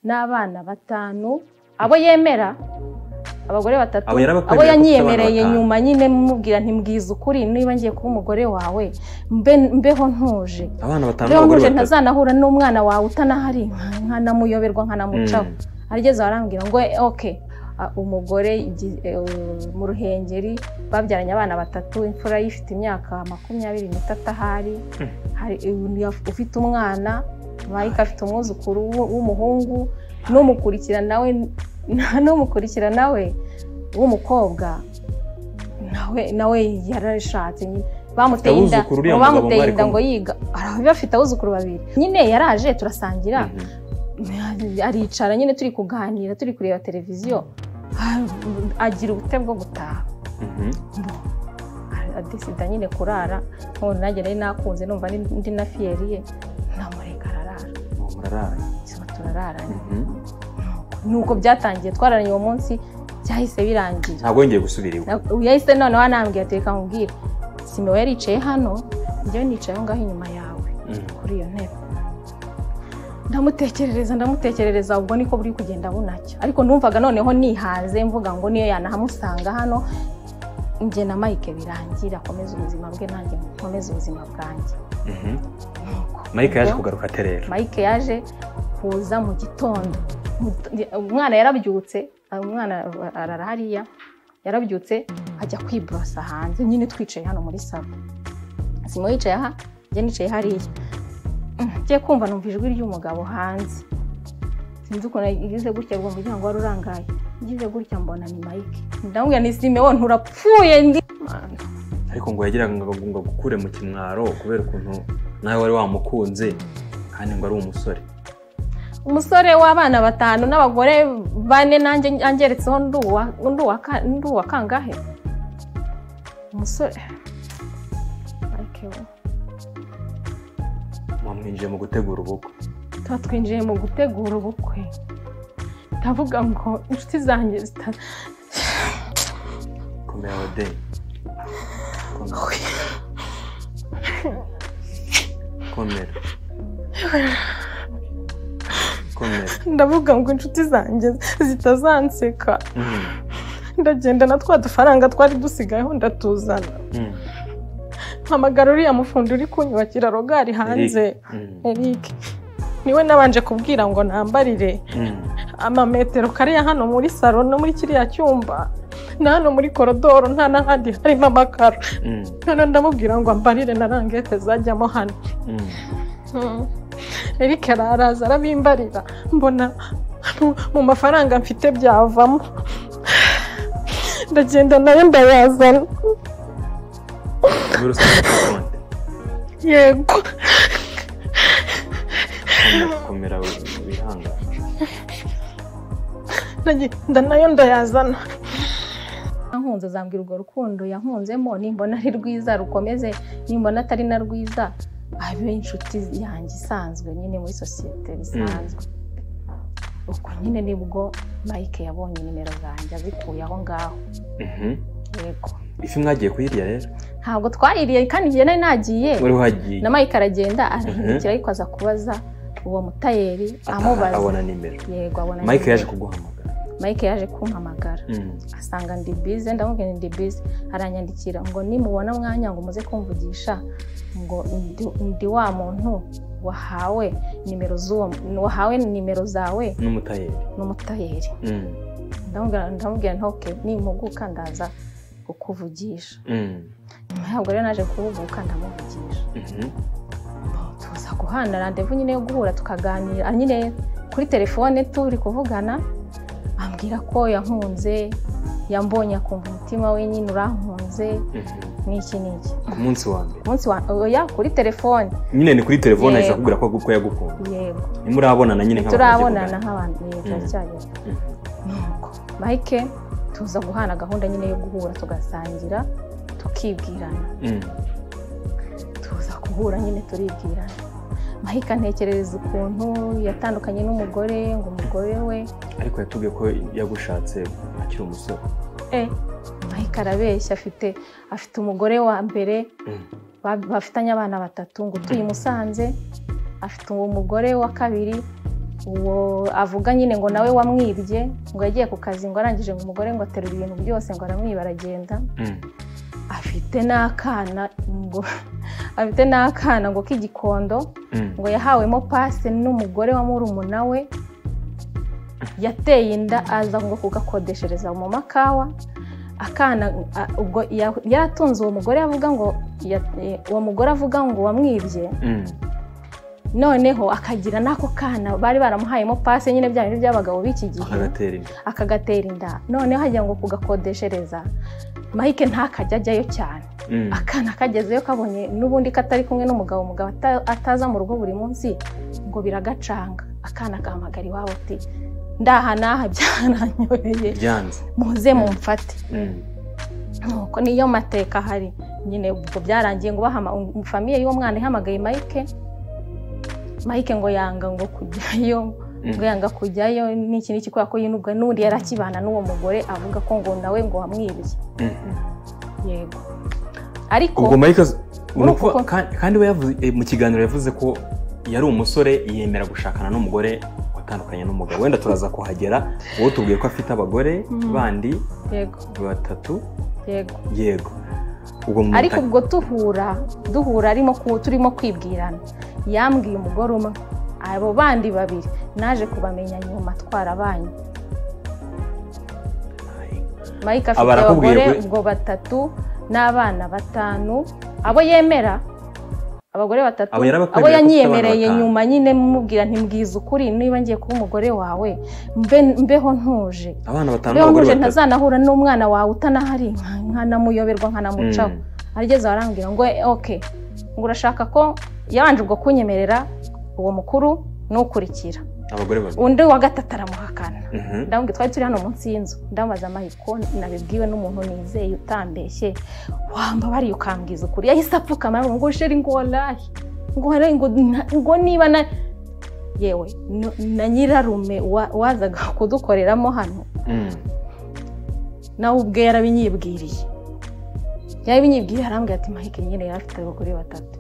n'abana 5 abo yemera abagore 3 abo yanyemereye nyuma nyine mubwira ntimbwiza ukuri niba ngiye kuba umugore wawe mbeho ntuje abana 5 abagore ntazanahura n'umwana wawe utanahari nkanamuyoberwa nkanamucaho arigeze arambwira ngo okay umugore mu Ruhengeri babyaranye abana 3 imfura yifite imyaka 23 ahari hari ufite umwana Mike afite umwuzukuru w'umuhungu n'umukurikira nawe w'umukobwa nawe yarashatse nyine bamuteye inda ngo yiga bafite abuzukuru 2 nyine yaraje turasangira aricara nyine turi kuganira turi kureba televiziyo agira ubute bwo gutaha adesida nyine kurara none nanjye nari nakunze numva ndi na fieriye namureka ararara turarara nuko byatangiye twararanye uwo munsi cyahise birangira ntabwo ngiye gusubira iwe uyahise none wanambwiye ateka nkubwire Simewe yaricaye hano njye nicaye ngaho inyuma yawe kuri iyo ntebe ndamutekerereza ubwo niko buri kugenda bunacyo ariko ndumvaga noneho nihaze mvuga ngo niyo yanahamusanga hano nge na Mike birangira komeza ubuzima bwe nanjye komeza ubuzima bwanjye Mike yaje kugaruka terera Mike yaje kuza mu gitondo umwana yarabyutse umwana ararahariya yarabyutse ajya kwibrosa hanze nyine twicaye hano muri salo Simo yicaye aha nge nicaye hariya ngiye kumva numva ijwi ry'umugabo hanze sinzi uko nagize gutya ngo muryango wari urangaye ngize gutya mbona ni Mike ndamubwira ni Simewo nturapfuye ndi ariko ngo yagiraga ngo gukure mu kimwaro kubera ukuntu nawe wari wamukunze kandi ngo ari umusore w'abana 5 n'abagore 4 nanjye angeretseho nduwa kangahe umusore mwinjiye mu gutegura ubukwe twinjiye mu gutegura ubukwe ndavuga ngo inshuti zanjye komera ode komera ndavuga ngo inshuti zanjye zitazanseka ndagenda na twa dufaranga twari dusigayeho ndatuzana mpamagara uriya mufundi uri kunyubakira rogari hanze Eric niwe nabanje kubwira ngo nambarire amametero kariya hano muri salo no muri kiriya cyumba na hano muri korodoro nta n'ahandi harimo amakaro none ndamubwira ngo ambarire na rangete zajyamo hano Eric araza arabimbarira mbona mu mafaranga mfite byavamo ndagenda nayo ndayazana yego komera wihanga nayo ndayazana nkunze zambwira urwo rukundo yankunzemo nimbona ari rwiza rukomeze nimbona atari na rwiza abe inshuti yanjye isanzwe nyine muri societe bisanzwe uko nyine nibwo Mike yabonye nimero zanjye azikuye aho ngaho yego ifi mwagiye kuyirya rero ntabwo twayiriye kandi njye nari nagiye wari wagiye na Mike aragenda arahindukira ariko aza kubaza uwo mutayeri amubaza abona nimero yego abona Mike yaje kuguhamagara Mike yaje kumpamagara asanga ndi busy ndamubwira ndi busy aranyandikira ngo nimubona mwanya ngo muze kumvugisha ngo ndi wa muntu wahawe nimero zawe n'umutayeri ndamubwira ntoke nimpuguka ndaza kukuvugisha ntabwo rero naje kuvuguka ndamuvugisha tuza guhana randevu nyine yo guhura tukaganira nyine kuri telefone turi kuvugana ambwira ko yankunze yambonye akumva umutima we nyine urankunze n'iki ku munsi wa mbere oya kuri telefone nyine ni kuri telefone ahise akubwira ko yagukunda yego nimurabonana nyine nk'abantu turabonana nk'abantu turacyageze nuko Mike tuza guhana gahunda nyine yo guhura tugasangira tukibwirana tuza guhura nyine turibwirana Mike antekerereza ukuntu yatandukanye n'umugore ngo umugore we ariko yatubwiye ko yagushatse akiri umusore Mike arabeshya afite umugore wa mbere bafitanye abana 3 ngo tuyimusanze afite uwo mugore wa kabiri uwo avuga nyine ngo nawe wamwibye ngo yagiye ku kazi ngo arangije ngo umugore ngo aterura ibintu byose ngo aramwiba aragenda. afite n'akana ngo k'igikondo ngo yahawemo pase n'umugore wa murumuna we yateye inda aza ngo kugakodeshereza mu makawa. Akana ubwo yaratunze uwo mugore avuga ngo uwo mugore avuga ngo wamwibye. Noneho akagira nako kana bari baramuhayemo pase nyine bya bintu by'abagabo b'iki gihe akagatera inda. Noneho hajya ngo kugakodeshereza Mike ntakajya ajyayo cyane. Akana kagezeyo kabonye n'ubundi katari kumwe n'umugabo ataza mu rugo buri munsi ngo biragacanga. Akana gahamagara iwabo ati ndahanaha byaranyoye muze mumfate. Nuko niyo mateka hari nyine ubwo byarangiye ngo bahama famiye y'uwo mwana ihamagaye Mike ngo yanga ngo kujyayo ngo yanga kujyayo n'iki kubera ko yinubwa n'undi yarakibana n'uwo mugore avuga ko ngo nawe ngo wamwibye. Yego ariko ubwo Mike kandi we yavuze mu kiganiro yavuze ko yari umusore yemera gushakana n'umugore watandukanye n'umugabo. Wenda turaza kuhagera. Wowe tubwiye ko afite abagore bandi batatu. Yego ariko ubwo duhura turimo kwibwirana yambwiye umugore umwe abo bandi babiri naje kubamenya nyuma twarabanye. Mike afite abagore ubwo batatu n'abana batanu abo yemera abagore batatu abo yanyemereye nyuma nyine mubwira ntimbwiza ukuri niba ngiye kuba umugore wawe mbeho ntuje abana batanu ntazanahura n'umwana wawe utanahari nkanamuyoberwa nkanamucaho. Arigeze arambwira ngo okay ngo urashaka ko yabanje ubwo kunyemerera uwo mukuru n'ukurikira abagore babiri undi wa gatatu aramuhakana. Ndamubwira twari turi hano munsi y'inzu ndamubaza Mahiko nabibwiwe n'umuntu nizeye utambeshye wamba bari ukambwiza ukuri. Yahise apfukama ngo sheri ngo wallahi ngo niba na yewe na nyirarume wazaga kudukoreramo hano nawe ubwe yarabinyibwiriye arambwira ati Mahiko nyine yarafite abagore batatu.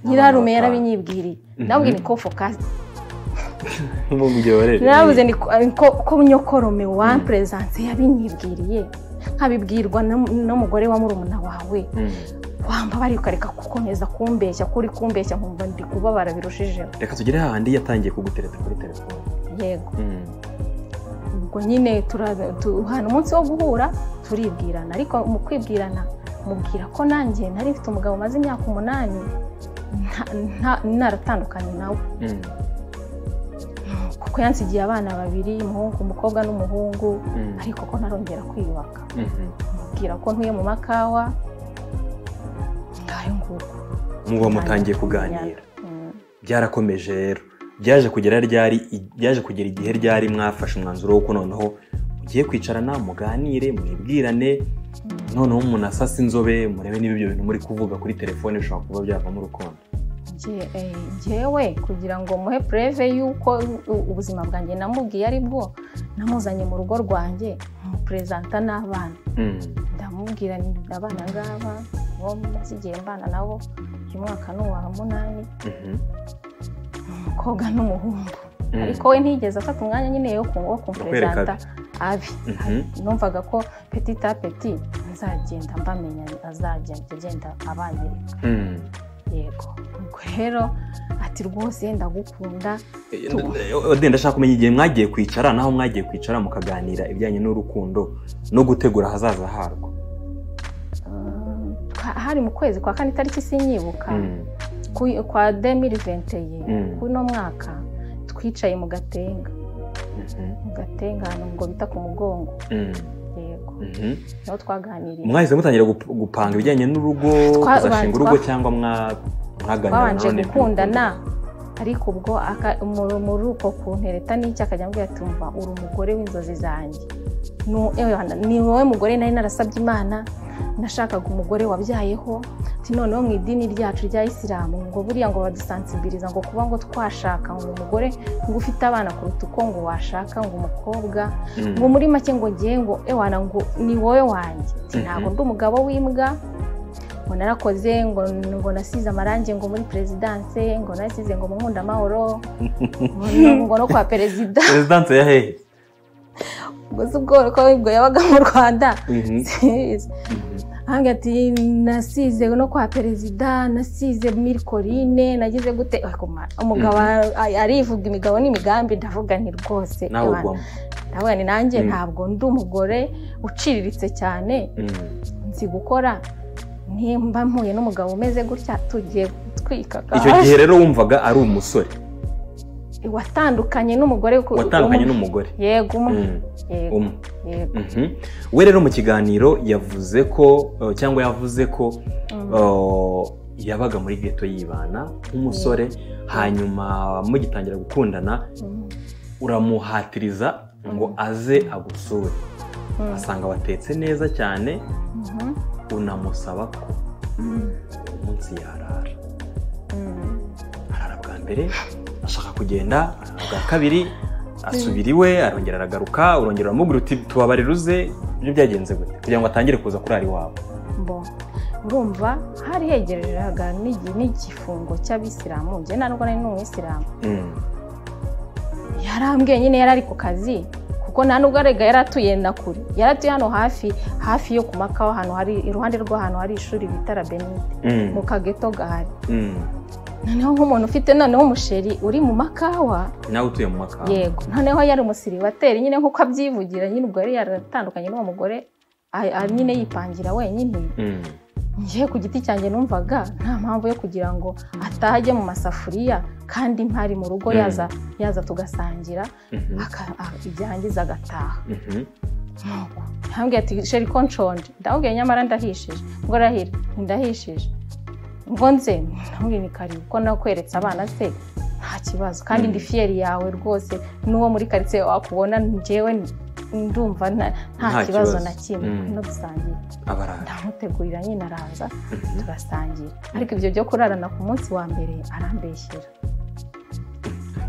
Nyirarume yarabinyibwiriye ndamubwira ni ko focus nabuze ko nyokorome wa presence yabinyibwiriye nkabibwirwa n'umugore wa murumuna wawe wamba bari ukareka gukomeza kumbeshya kuri kumbeshya nkumva ndi kubabara birushijeho. Reka tugere hahandi yatangiye kugutereta kuri telefone. Yego ubwo nyine hano umunsi wo guhura turibwirana ariko mu kwibwirana mubwira ko nanjye nari mfite umugabo maze imyaka 8 naratandukanye nawe kuko yansigiye abana babiri umukobwa n'umuhungu ariko ko narongera kwiyubaka. Mubwira ko ntuye mu makawa ngayo nguko muba mutangiye kuganira. Byarakomeje rero byaje kugera igihe ryari mwafashe umwanzuro wo ko noneho ugiye kwicarana muganire mwibwirane noneho umuntu asasa inzobe murebe niba ibyo bintu muri kuvuga kuri telefone bishobora kuba byavamo urukundo. Njyewe kugira ngo muhe preve yuko ubuzima bwanjye namubwiye ari bwo namuzanye mu rugo rwanjye mu presenta n'abana. Ndamubwira ni abana ngaba bo mazigiye mbana nabo uyu mwaka n'uwa 8 umukobwa n'umuhungu ariko we ntigeze afata umwanya nyine yo kumpresenta abi. Numvaga ko petit à petit nzagenda mbamenya azagenda abanyereka. Yego rero ati rwose ndagukunda. Ndashaka kumenya igihe mwagiye kwicara naho mwagiye kwicara mukaganira ibijyanye n'urukundo no gutegura hazaza harwo. Hari mu kwezi kwa 4 tariki sinyibuka kwa 2020 kuno mwaka twicaye mu Gatenga ngo bita ku mugongo. Yego naho twaganiriye. Mwahise mutangira gupanga ibijyanye n'urugo kuzashinga urugo cyangwa mwaganira none gukundana ariko ubwo muri uko kuntereta n'iki akajya ambwira ati umva uri umugore w'inzozi zanjye ni wowe mugore nari narasabye Imana nashakaga umugore wabyayeho noneho mu idini ryacu rya Isilamu ngo buriya ngo badusansibiliza ngo kuba ngo twashaka ngo umugore ngo ufite abana kuruta uko ngo washaka ngo umukobwa ngo muri make ngo ngiye ngo ewana ngo ni wowe wanjye ntabwo ndi umugabo w'imbwa ngo narakoze ngo nasize amarangi ngo muri presidence ngo nasize ngo mu nkunda amahoro ngo no kwa perezida presidence ya hehe gusa ubwo yabaga mu Rwanda hagati nasize no kwa perezida nasize Mircoline nagize gute umugabo arivuga imigabo n'imigambi ndavuga nti rwose ndavuga ni nanjye ntabwo ndi umugore uciriritse cyane nzi gukora nimba mpuye n'umugabo umeze gutya tugiye twikaka icyo gihe rero wumvaga ari umusore watandukanye n'umugore yego we rero mu kiganiro yavuze ko cyangwa yavuze ko yabaga muri ghetto yibana nk'umusore hanyuma mugitangira gukundana uramuhatiriza ngo aze agusure asanga watetse neza cyane unamusaba ko umunsi yarara arara bwa mbere ashaka kugenda bwa kabiri asubira iwe arongera aragaruka urongera uramubwira uti tubabarira uze ibyo byagenze gute kugira ngo atangire kuza kurara iwabo urumva hari hegereraga n'igifungo cy'abisilamu njye ntabwo nari n'umwisilamu yarambwiye nyine yari ari ku kazi kuko nta nubwo arega yaratuye na kure yaratuye hano hafi yo ku Makawa hano hari iruhande rw'ahantu hari ishuri bita Benite mu kageto gahari noneho nk'umuntu ufite noneho umusheri uri mu Makawa nawe utuye mu Makawa yego noneho yari umusiribateri nyine nk'uko abyivugira nyine ubwo yari yaratandukanye n'uwo mugore nyine yipangira wenyine ngiye ku giti cyanjye numvaga nta mpamvu yo kugira ngo atajye mu masafuriya kandi mpari mu rugo yaza tugasangira ibyangiza agataha ntambwiye ati sheri ko nshonje ndamubwiye nyamara ndahishije ngo arahira ndahishije ngo nze ntambwiye ni karibu ko nakweretse abana se nta kibazo kandi ndi fiyeri yawe rwose n'uwo muri karitsiye wakubona njyewe ndumva nta kibazo na kimwe no gusangira ndamutegurira nyine araza turasangira ariko ibyo byo kurarana ku munsi wa mbere arambeshyira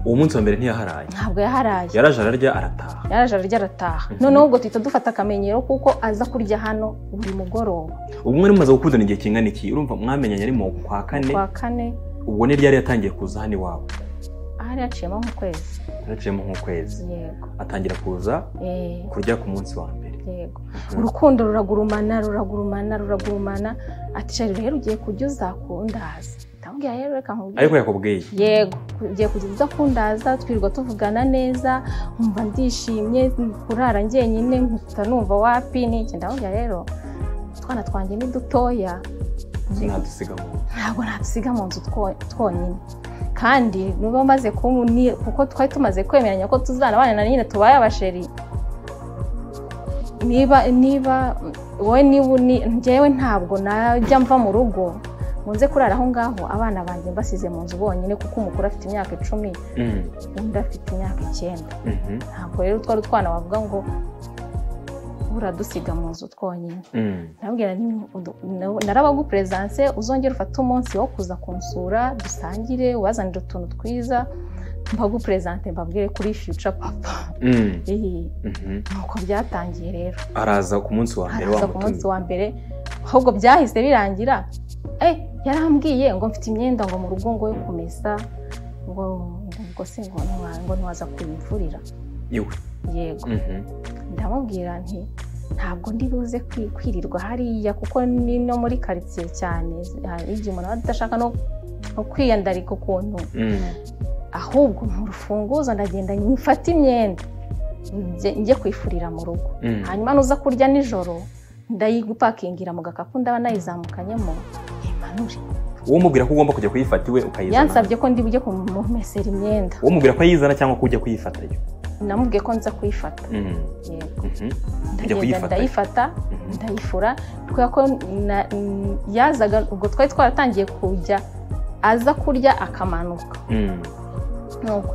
uwo munsi wa mbere ntiyaharaye ntabwo yaharaye yaraje ararya arataha noneho ubwo tuhita dufata akamenyero kuko aza kurya hano buri mugoroba ubu mwari mumaze gukundana igihe kingana iki urumva mwamenyanye ari mu kwa kane ubwo ni ryari yatangiye kuza hano iwabo ahari yaciyemo nk'ukwezi yego atangira kuza kurya ku munsi wa mbere yego urukundo ruragurumana ati sheri rero ugiye kujya uzakundaza ndambwiye rero reka nkubwire ariko yakubwiye yego ugiye kujya uzakundaza twirirwa tuvugana neza nkumva ndishimye kurara njyenyine mpita numva wapi n'iki ndambwiye rero utwana twanjye ni dutoya ntabwo nadusiga mu nzu twonyine kandi nuba maze kuko twari tumaze kwemeranya ko tuzanabana na nyine tubaye abasheri niba wowe njyewe ntabwo najya mva mu rugo nkunze kurara aho ngaho abana banjye mbasize mu nzu bonyine kuko umukuru afite imyaka 10 undi afite imyaka 9 ntabwo rero twari utwana bavuga ngo uradusiga mu nzu twonyine nabwira narabagupresence uzongera ufata umunsi wo kuza kunsura dusangire ubazanira utuntu twiza mbagupresente mbabwire kuri future papa nuko byatangiye rero araza ku munsi wa mbere ahubwo byahise birangira yarambwiye ngo mfite imyenda ngo mu rugo ngo yo kumesa ngo se ngo ntiwaza kuyimvurira yego ndamubwira nti ntabwo ndi buze kwirirwa hariya kuko ni no muri karitsiye cyane igihe umuntu adashaka no kwiyandarika ukuntu ahubwo mu rufunguzo ndagenda mfata imyenda njye kwifurira mu rugo hanyuma nuza kurya nijoro ndayigupakingira mu gakapu ndaba nayizamukanyemo imanure uwo mubwira ko ugomba kujya kuyifata iwe ukayizana yansabye ko ndi bujye kumumesera imyenda uwo mubwira ko ayizana cyangwa kujya kuyifatayo namubwiye ko nza kuyifata yego ndayifata ndayifura kubera ko yazaga ubwo twari twaratangiye kujya aza kurya akamanuka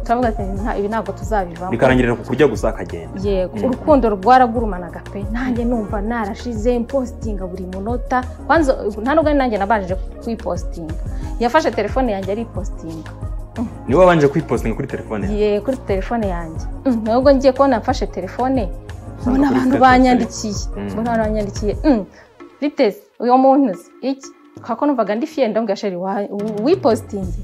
turavuga ati ibi ntabwo tuzabivamo bikarangirira ku kurya gusa akagenda yego urukundo rwaragurumanaga pe nanjye numva narashize impostinga buri munota kwanza nta nubwo nanjye nabanje kwipostinga yafashe telefone yanjye ari postinga ni wabanje kwipostinga kuri telefone yanjye kuri telefone yanjye nubwo ngiye kubona nafashe telefone mbona abantu banyandikiye biteze uyu muntu iki kako numvaga ndi fiye ndambwira sheri wipostinze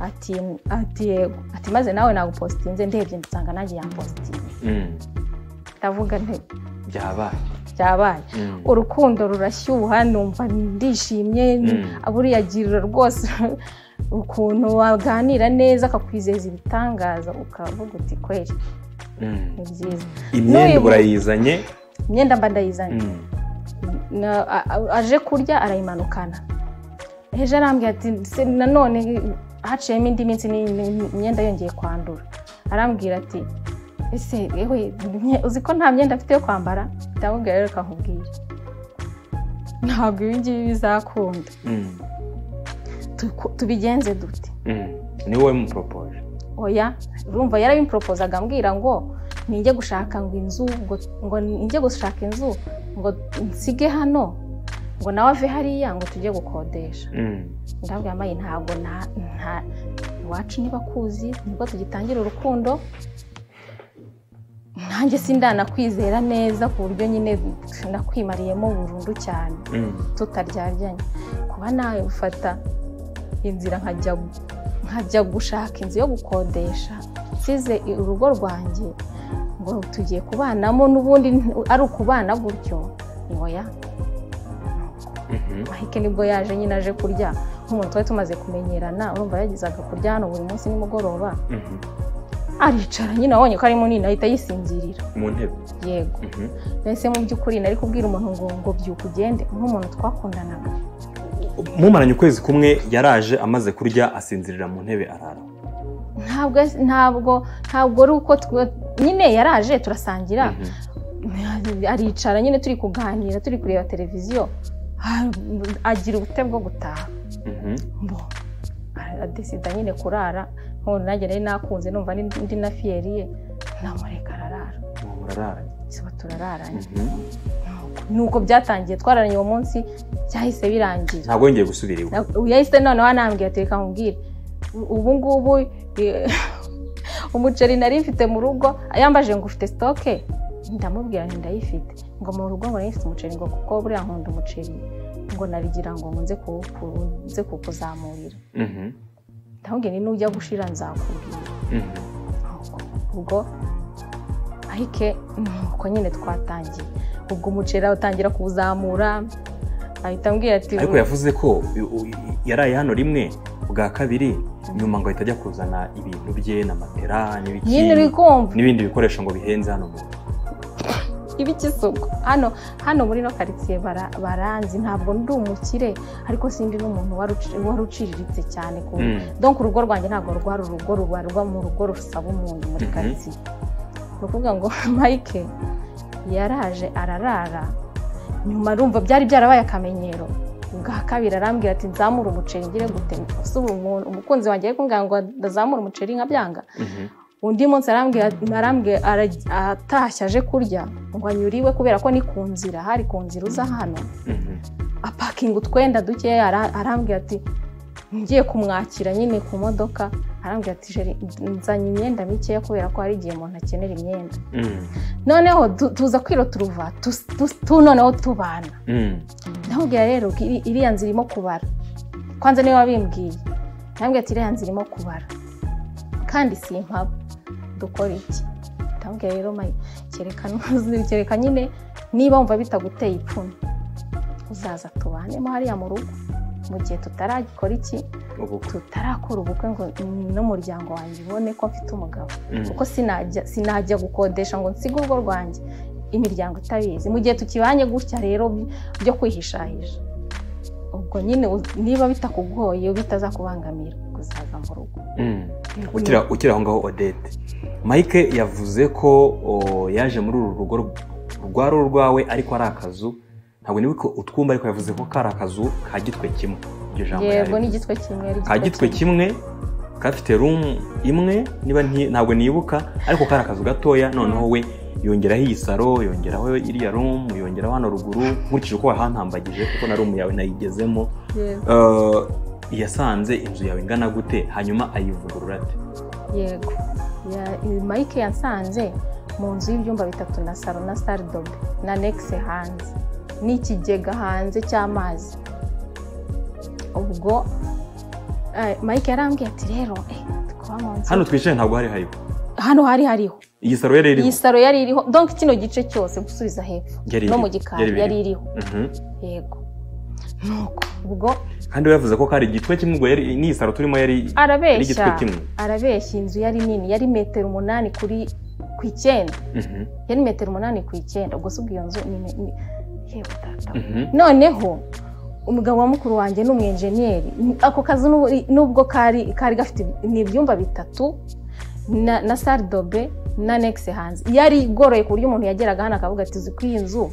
ati yego ati maze nawe nagupostinze ndebye nsanga nanjye yampostinze ndavuga nte byabaye urukundo rurashyuha numva ndishimye aburi yagirira rwose ukuntu waganira neza akakwizeza ibitangaza ukavuga uti kweri ni byiza imyenda urayizanye imyenda mba ndayizanye aje kurya arayimanukana ejo arambwira ati nanone haciyemo indi minsi imyenda yongeye kwandura arambwira ati ese yewe uzi ko nta myenda afite yo kwambara ndamubwira rero kakubwira ntabwo ibi ngibi bizakunda tubigenze dute ni wowe muporopoje oya urumva yarabimpropozaga ambwira ngo ninjye gushaka ngo inzu ngo ninjye gushaka inzu ngo nsige hano ngo nawe ave hariya ngo tujye gukodesha ndabwira amaye ntabwo nta iwacu niba kuzi nibwo tugitangira urukundo nanjye sindanakwizera neza ku buryo nyine nakwimariyemo burundu cyane tutaryarjanye kuba nawe ufata inzira nkajya gushaka inzu yo gukodesha nsize urugo rwanjye ngo tugiye kubanamo n'ubundi ari ukubana gutyo ngoya mahike nibwo yaje nyine aje kurya nk'umuntu twari tumaze kumenyerana urumva yagizaga kurya hano buri munsi nimugoroba aricara nyine abonye ko ari munini ahita yisinzirira mu ntebe yego nahise mu by'ukuri nari kubwira umuntu ngo byuka ugende nk'umuntu twakundanaga mumaranye ukwezi kumwe yaraje amaze kurya asinzirira mu ntebe arara ntabwo ari uko nyine yaraje turasangira aricara nyine turi kuganira turi kureba televiziyo agira ubute bwo gutaha adesida nyine kurara nk'ubu nanjye nari nakunze numva ndi na fiyeriye namureka ararara turararanye nuko byatangiye twararanye uwo munsi byahise birangira ntabwo yongeye gusubira iwe yahise noneho anambwira ati reka nkubwire ubu ngubu umuceri nari mfite mu rugo yambaje ngo ufite stoke ndamubwira nti ndayifite ngo mu rugo ngo nari mfite umuceri ngo kuko buriya nkunda umuceri ngo narigira ngo nze kukuzamurira ndamubwira ni nujya gushira nzakubwira ubwo ahike uko nyine twatangiye ubwo umuceri utangira kuwuzamura ahita ambwira ati ariko yavuze ko yaraye hano rimwe bwa kabiri nyuma ngo ahita ajya kuzana ibintu bye na matera n'ibindi bikoresho ngo bihenze hano mu ibikisuko hano muri no quartier baranzi ntabwo ndi umukire ariko sindi n'umuntu waruciriritse cyane ku donc urugo rwanjye ntabwo rwari urugo rubarwa mu rugo rusaba umuntu muri quartier nukuvuga ngo Mike yaraje ararara nyuma rumva byari byarabaye akamenyero bwa kabiri arambwira ati nzamura umuceri ngire gute usubu umukunzi wanjye ariko ngo ndazamura umuceri nkabyanga undi munsi arambwira atashya aje kurya ngo anyuriwe kubera ko ni ku nzira hari ku nzira uza hano apakinga utwenda dukeya arambwira ati ngiye kumwakira nyine ku modoka arambwira ati jeri nzanye imyenda mikeya kubera ko hari igihe umuntu akenera imyenda noneho tuza kwiro turuva noneho tubana ndamubwira rero iriya nzira irimo kubara kwanza niwe wabimbwiye ndamubwira ati iriya nzira irimo kubara kandi si impabo dukora iki ndamubwira rero kereka nyine niba wumva bitaguteye ipfunwe uzaza tubanemo hariya mu rugo mu gihe tutaragikora iki tutarakora ubukwe ngo n'umuryango wanjye ubone ko mfite umugabo kuko sinajya gukodesha ngo nsige urugo rwanjye imiryango itabizi mu gihe tukibanye gutya rero byo kwihishahisha ubwo nyine niba bitakugoye bitazakubangamira kuzaza mu rugo ukiri aho ngaho Odette Mike yavuze ko yaje muri uru rugo rwari urwawe ariko ari akazu ntabwo nibuka utwumva ariko yavuze ko kari akazu ka gitwe kimwe iryo jambo yego ni gitwe kimwe ka gitwe kimwe gafite room imwe niba ntabwo nibuka ariko kari akazu gatoya noneho we yongeraho iyi saro yongeraho iriya room yongeraho hano ruguru nkurikije uko wahantambagije kuko na room yawe nayigezemo yasanze inzu yawe ingana gute hanyuma ayivugurura ate yego Mike yasanze mu nzu y'ibyumba 3 na saro na salle d'eau na nexe hanze n'ikigega hanze cy'amazi ubwo Mike yarambwiye ati rero twaba mu nzu hano twicaye ntabwo hariho hano hariho iyi saro yari iriho donc kino gice cyose gusubiza hepfo no mu gikari yari iriho yego nuko ubwo kandi yavuze ko kari igitwe kimwe ubwo yari ni saro turimo yari igitwe kimwe arabeshya inzu yari nini yari metero 8 ku 9 yari metero 8 ku 9 ubwo subwo iyo nzu ni yewe tata noneho umugabo wa mukuru wanjye n'umwenjeniyeri ako kazi nubwo kari gafite n'ibyumba bitatu na salle dobe na nexe hanze yari igoroye ku buryo umuntu yageraga hano akavuga ati uzi ko iyi nzu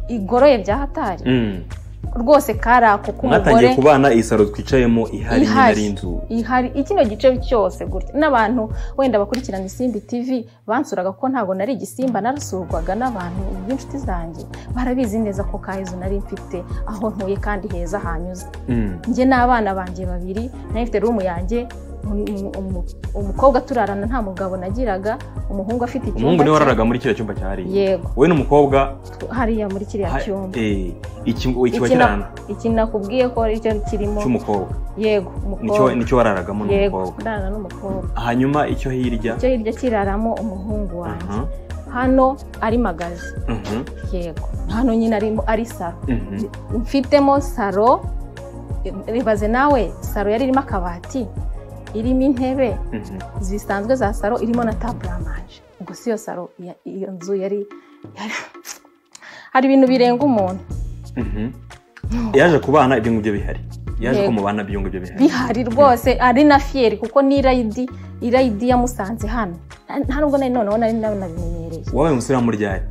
igoroye bya hatari rwose karako kumugore mwatangiye kubana isaro twicayemo ihari n'ari inzu ihari ikino gice cyose gutya n'abantu wenda bakurikirana Isimbi TV bansuraga ko ntago nari igisimba narasurwaga n'abantu b'inshuti zanjye barabizi neza ko kahizo nari mfite aho ntuye kandi heza hanyuze nge n'abana banjye babiri nafite room yanjye umukobwa turarana nta mugabo nagiraga umuhungu afite icyumba umuhungu ni wararaga muri kiriya cyumba cyari yego we n'umukobwa hariya muri kiriya cyumba iki nakubwiye ko icyo kirimo cy'umukobwa yego umukobwa nicyo wararagamo n'umukobwa ndana n'umukobwa hanyuma icyo hirya kiraramo umuhungu wanjye hano ari magazi yego hano nyine ari saro mfitemo saro ribaze nawe saro yari irimo akabati irimo intebe zisanzwe za saro irimo na table à manger ubwo siyo saro iyo nzu yari hari ibintu birenga umuntu yaje kubana ibyo ngibyo bihari yaje ko mubana ibyo ngibyo bihari rwose ari na fieri kuko ni irayidi yamusanze hano nta nubwo noneho nari nabimenyereye wowe musiramu ryari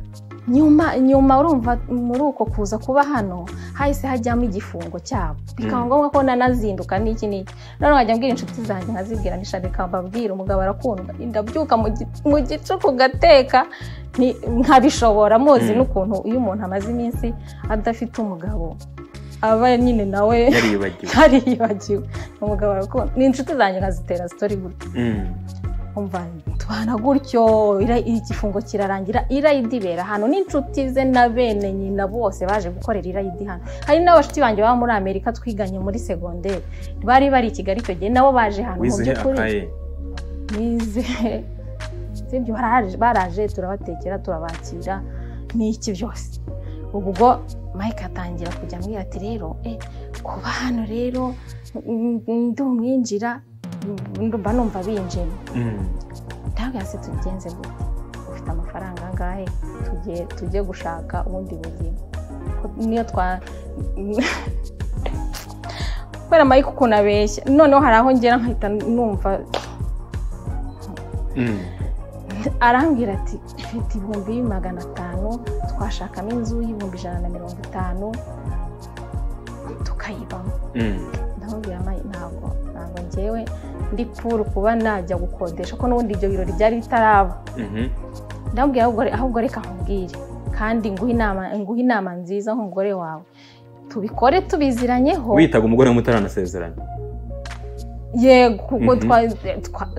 nyuma urumva muri uko kuza kuba hano hahise hajyamo igifungo cyabo bikaba ngombwa ko nanazinduka n'iki none nkajya mbwira inshuti zanjye nkazibwira nishaka mbabwira umugabo arakundwa ndabyuka mu gicuku gateka nkabishobora muzi n'ukuntu iyo umuntu amaze iminsi adafite umugabo aba nyine nawe yariyibagiwe umugabo arakundwa ni inshuti zanjye nkazitera story gutya umva tubana gutyo igifungo kirarangira irayidi bera hano n'inshuti ze na bene nyina bose baje gukorera irayidi hano hari n'abashuti banjye baba muri Amerika twiganye muri secondaire bari i Kigali cyo gihe nabo baje hano mu by'ukuri nize sibyo baraje turabatekera turabakira n'iki byose ubwo Mike atangira kujya ambwira ati rero kuba hano rero ndumwinjira ndumva numva binjemo ndavuga se tugenze gute ufite amafaranga angahe tujye gushaka ubundi buzima niyo kubera Mike ukuntu abeshya noneho hari aho ngera nkahita numva arambwira ati mfite 500 twashakamo inzu y'150 tukayibamo ndamubwira ntabwo njyewe ndi puru kuba najya gukodesha ko n'ubundi ibyo birori byari bitaraba ndamubwira ahubwo reka nkubwire kandi nguhe inama nziza nk'umugore wawe tubikore tubiziranyeho witaga umugore w'umutarana yego kuko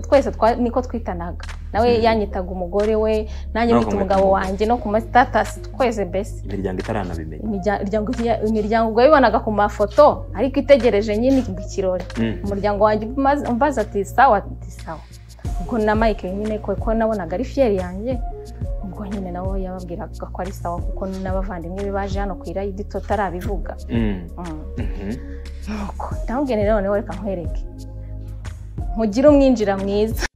twese niko twitanaga nawe yanyitaga umugore we nanjye mwita umugabo wanjye no ku ma status twese bese imiryango itaranabimenye imiryango ubwo bibonaga ku mafoto ariko itegereje nyine ikirori umuryango wanjye umbaza ati sawa ubwo na Mike nyine ko nabonaga ari fieri yanjye ubwo nyine nawe yababwiraga ko ari sawa kuko n'abavandimwe baje hano ku irayidi totarabivuga nuko ndamubwira rero reka nkwereke mugire umwinjira mwiza